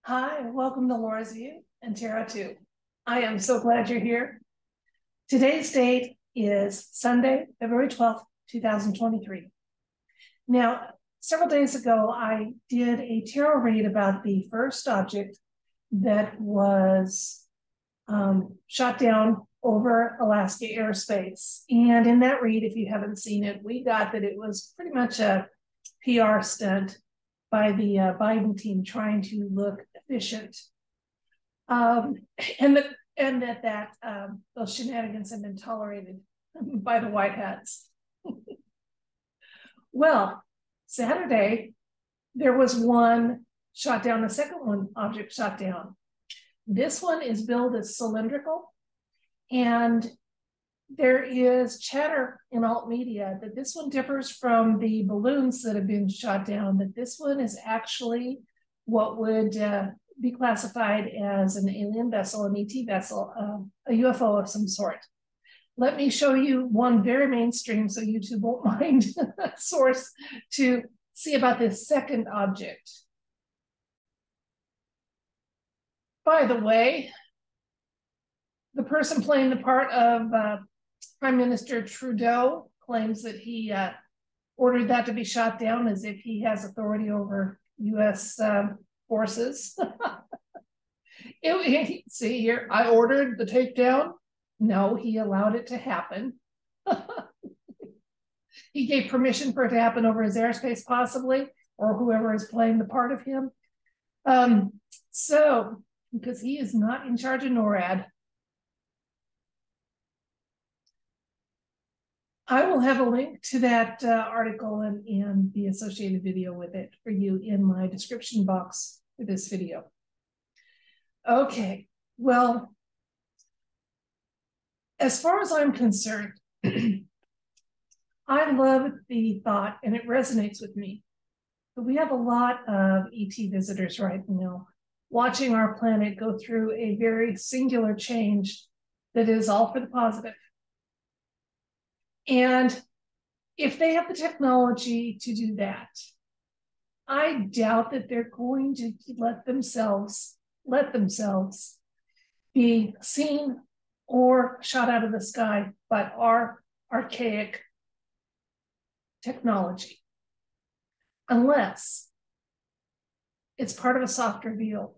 Hi, welcome to Laura's View and Terra 2. I am so glad you're here. Today's date is Sunday, February 12th, 2023. Now, several days ago, I did a tarot read about the first object that was shot down over Alaska airspace. And in that read, if you haven't seen it, we got that it was pretty much a PR stunt by the Biden team trying to look efficient. And that those shenanigans have been tolerated by the White Hats. Well, Saturday, there was one shot down, the second one object shot down. This one is billed as cylindrical, and there is chatter in alt media that this one differs from the balloons that have been shot down, that this one is actually what would be classified as an alien vessel, an ET vessel, a UFO of some sort. Let me show you one very mainstream, so YouTube won't mind, source to see about this second object. By the way, the person playing the part of Prime Minister Trudeau claims that he ordered that to be shot down as if he has authority over U.S. forces. See here, I ordered the takedown. No, he allowed it to happen. He gave permission for it to happen over his airspace, possibly, or whoever is playing the part of him. So, because he is not in charge of NORAD. I will have a link to that article and the associated video with it for you in my description box for this video. Okay, well, as far as I'm concerned, I love the thought, and it resonates with me, but we have a lot of ET visitors right now watching our planet go through a very singular change that is all for the positive. And if they have the technology to do that, I doubt that they're going to let themselves be seen or shot out of the sky by our archaic technology, unless it's part of a soft reveal.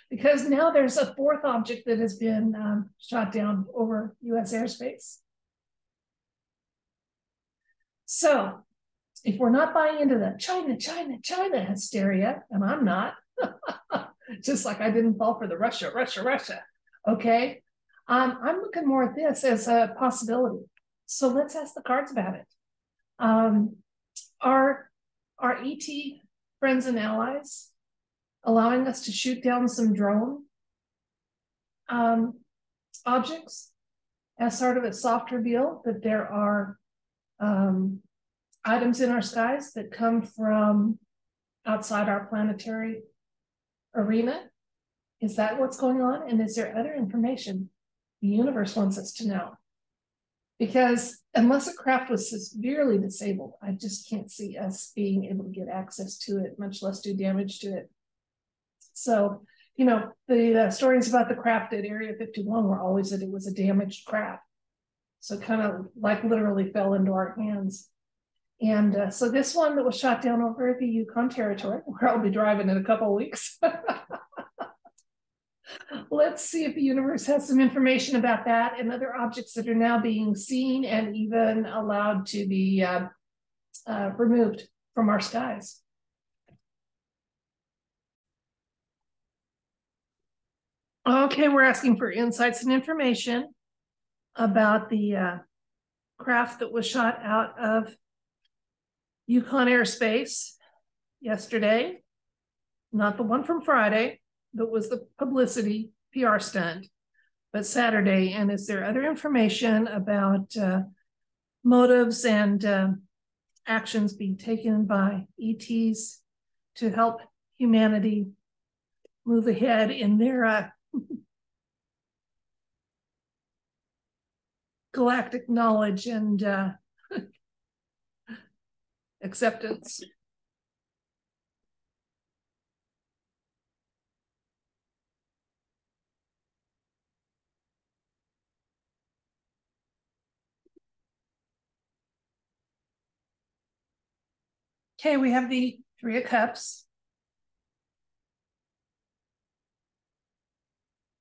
Because now there's a fourth object that has been shot down over US airspace. So if we're not buying into the China hysteria, and I'm not, just like I didn't fall for the Russia, okay? I'm looking more at this as a possibility. So let's ask the cards about it. Are ET friends and allies allowing us to shoot down some drone objects as sort of a soft reveal that there are items in our skies that come from outside our planetary arena? Is that what's going on? And is there other information the universe wants us to know? Because unless a craft was severely disabled, I just can't see us being able to get access to it, much less do damage to it. So, you know, the stories about the craft at Area 51 were always that it was a damaged craft. So it kind of like literally fell into our hands. And so this one that was shot down over the Yukon Territory, where I'll be driving in a couple of weeks. Let's see if the universe has some information about that and other objects that are now being seen and even allowed to be removed from our skies. Okay, we're asking for insights and information about the craft that was shot out of Yukon airspace yesterday, not the one from Friday, that was the publicity PR stunt, but Saturday. And is there other information about motives and actions being taken by ETs to help humanity move ahead in their galactic knowledge and acceptance? Okay, we have the Three of Cups,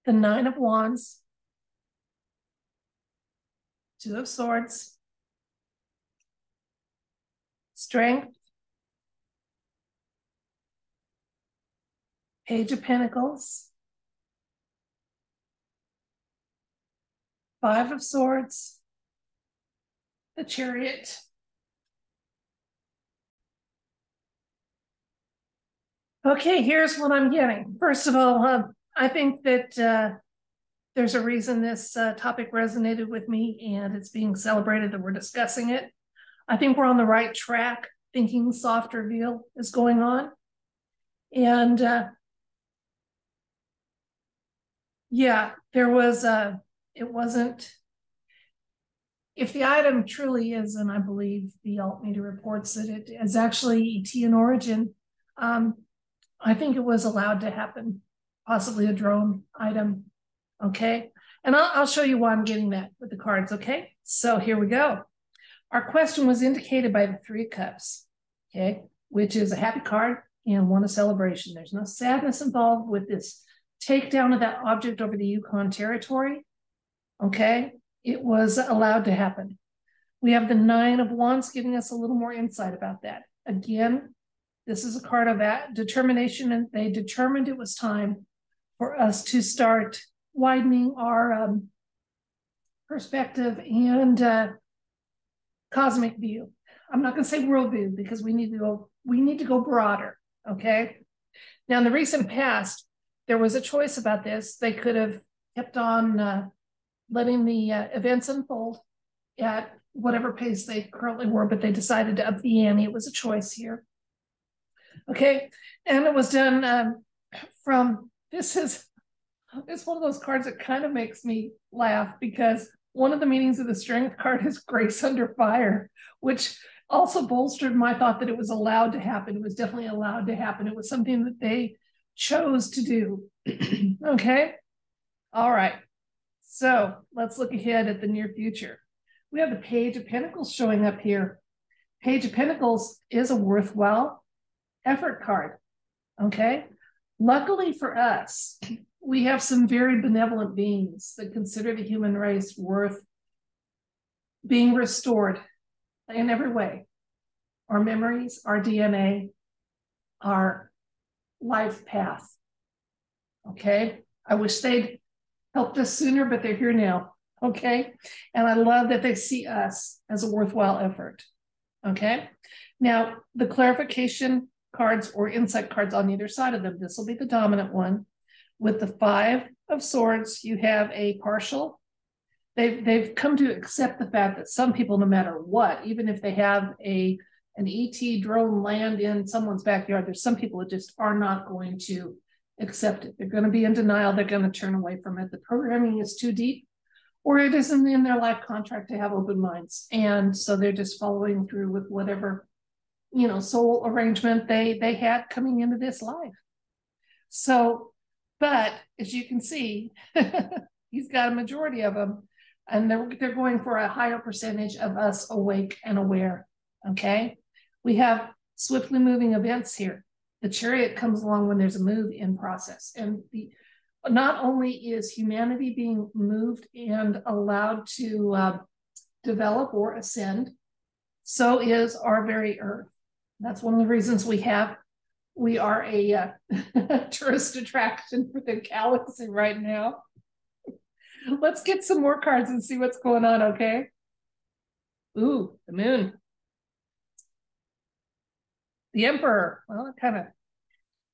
the Nine of Wands, Two of Swords, Strength, Page of Pentacles, Five of Swords, the Chariot, okay, here's what I'm getting. First of all, I think that there's a reason this topic resonated with me, and it's being celebrated that we're discussing it. I think we're on the right track. Thinking soft reveal is going on. And yeah, there was it wasn't, if the item truly is, and I believe the alt media reports that it is actually ET in origin, I think it was allowed to happen, possibly a drone item. Okay, and I'll show you why I'm getting that with the cards. Okay, so here we go. Our question was indicated by the Three of Cups, okay, which is a happy card and one of celebration. There's no sadness involved with this takedown of that object over the Yukon Territory. Okay, it was allowed to happen. We have the Nine of Wands giving us a little more insight about that. Again, this is a card of that determination, and they determined it was time for us to start widening our perspective and cosmic view. I'm not going to say worldview because we need to go broader. Okay. Now, in the recent past, there was a choice about this. They could have kept on letting the events unfold at whatever pace they currently were, but they decided to up the ante. It was a choice here. Okay. And it was done from, it's one of those cards that kind of makes me laugh, because one of the meanings of the Strength card is grace under fire, which also bolstered my thought that it was allowed to happen. It was definitely allowed to happen. It was something that they chose to do. Okay. All right. So let's look ahead at the near future. We have the Page of Pentacles showing up here. Page of Pentacles is a worthwhile effort card. Okay. Luckily for us, we have some very benevolent beings that consider the human race worth being restored in every way. Our memories, our DNA, our life path. Okay. I wish they'd helped us sooner, but they're here now. Okay. And I love that they see us as a worthwhile effort. Okay. Now, the clarification cards or insight cards on either side of them, this will be the dominant one. With the Five of Swords, you have a partial. They've come to accept the fact that some people, no matter what, even if they have an ET drone land in someone's backyard, there's some people that just are not going to accept it. They're going to be in denial. They're going to turn away from it. The programming is too deep, or it isn't in their life contract to have open minds. And so they're just following through with whatever, soul arrangement they had coming into this life. So, but as you can see, he's got a majority of them, and they're going for a higher percentage of us awake and aware. Okay. We have swiftly moving events here. The Chariot comes along when there's a move in process. And not only is humanity being moved and allowed to develop or ascend, so is our very Earth. That's one of the reasons we are a tourist attraction for the galaxy right now. Let's get some more cards and see what's going on, okay? Ooh, the Moon. The Emperor. Well,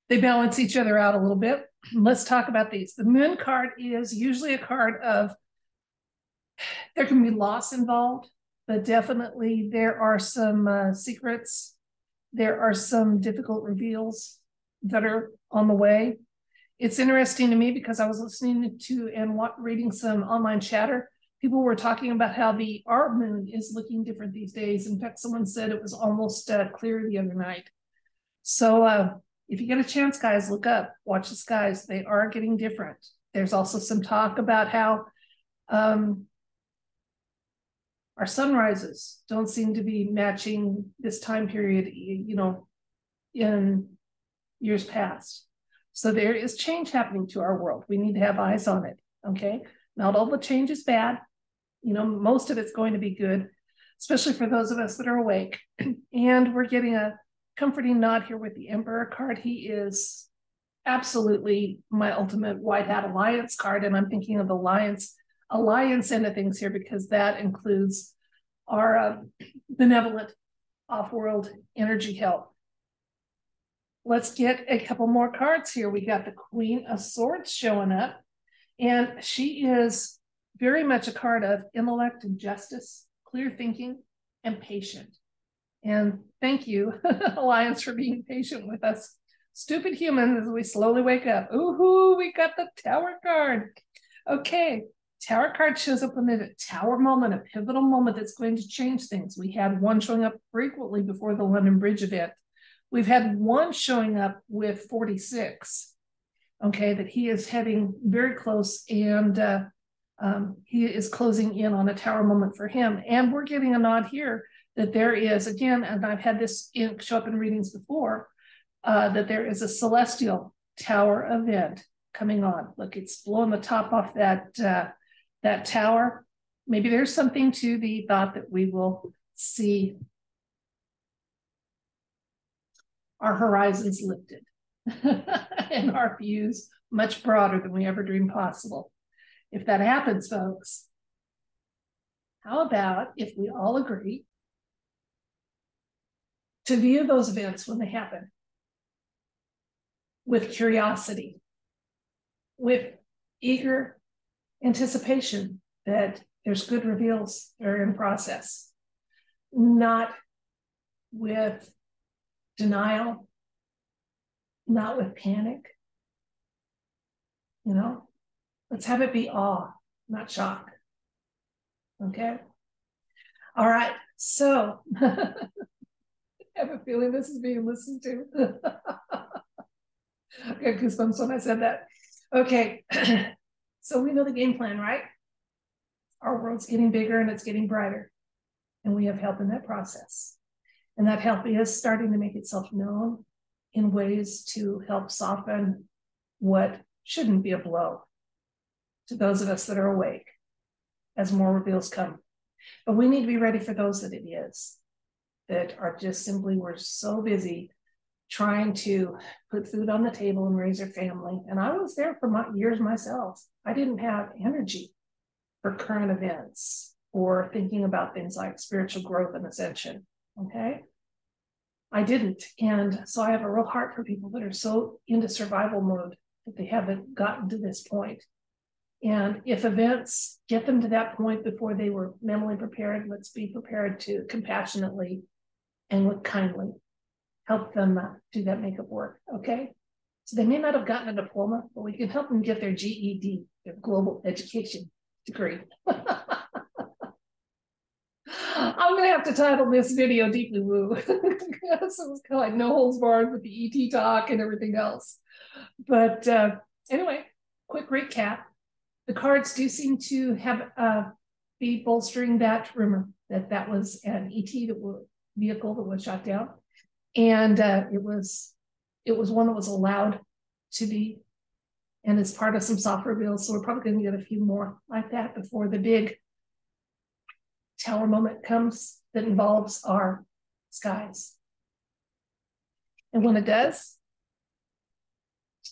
they balance each other out a little bit. Let's talk about these. The Moon card is usually a card of, there can be loss involved, but definitely there are some secrets. There are some difficult reveals that are on the way. It's interesting to me because I was listening to and reading some online chatter. People were talking about how our moon is looking different these days. In fact, someone said it was almost clear the other night. So if you get a chance, guys, look up, watch the skies. They are getting different. There's also some talk about how our Our sunrises don't seem to be matching this time period, you know, in years past. So there is change happening to our world. We need to have eyes on it, okay? Not all the change is bad. You know, most of it's going to be good, especially for those of us that are awake. And we're getting a comforting nod here with the Emperor card. He is absolutely my ultimate White Hat Alliance card. And I'm thinking of the alliance end of things here, because that includes our benevolent off-world energy help. Let's get a couple more cards here. We got the Queen of Swords showing up, and she is very much a card of intellect and justice, clear thinking, and patient. And thank you, Alliance, for being patient with us stupid humans as we slowly wake up. Ooh, we got the Tower card. Okay, Tower card shows up in a tower moment, a pivotal moment that's going to change things. We had one showing up frequently before the London Bridge event. We've had one showing up with 46, okay, that he is heading very close, and he is closing in on a tower moment for him. And we're getting a nod here that there is, again, and I've had this show up in readings before, that there is a celestial tower event coming on. Look, it's blowing the top off that tower. Maybe there's something to the thought that we will see our horizons lifted and our views much broader than we ever dreamed possible. If that happens, folks, how about if we all agree to view those events when they happen with curiosity, with eager anticipation that there's good reveals that are in process, not with denial, not with panic. You know, let's have it be awe, not shock. Okay. All right. So I have a feeling this is being listened to. I got goosebumps when I said that. Okay. So we know the game plan, right? Our world's getting bigger and it's getting brighter, and we have help in that process. And that help is starting to make itself known in ways to help soften what shouldn't be a blow to those of us that are awake as more reveals come. But we need to be ready for those that it is, that are just simply, we're so busy trying to put food on the table and raise our family. And I was there for years myself. I didn't have energy for current events or thinking about things like spiritual growth and ascension. Okay. I didn't. And so I have a real heart for people that are so into survival mode that they haven't gotten to this point. And if events get them to that point before they were mentally prepared, let's be prepared to compassionately and with kindly help them do that makeup work. Okay. So they may not have gotten a diploma, but we can help them get their GED, their global education degree. I'm going to have to title this video Deeply Woo. So it's kind of like no holds barred with the ET talk and everything else. But anyway, quick recap. The cards do seem to have be bolstering that rumor that that was an ET vehicle that was shot down. And it was one that was allowed to be, and it's part of some soft reveals. So we're probably going to get a few more like that before the big tower moment comes that involves our skies. And when it does,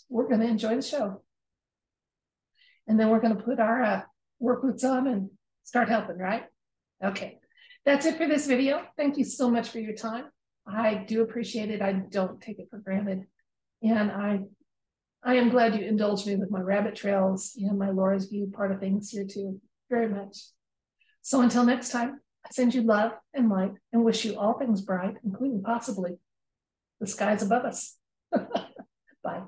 we're going to enjoy the show. And then we're going to put our work boots on and start helping, right? Okay. That's it for this video. Thank you so much for your time. I do appreciate it. I don't take it for granted. And I am glad you indulged me with my rabbit trails and my Laura's View part of things here too, very much. So until next time, I send you love and light and wish you all things bright, including possibly the skies above us. Bye.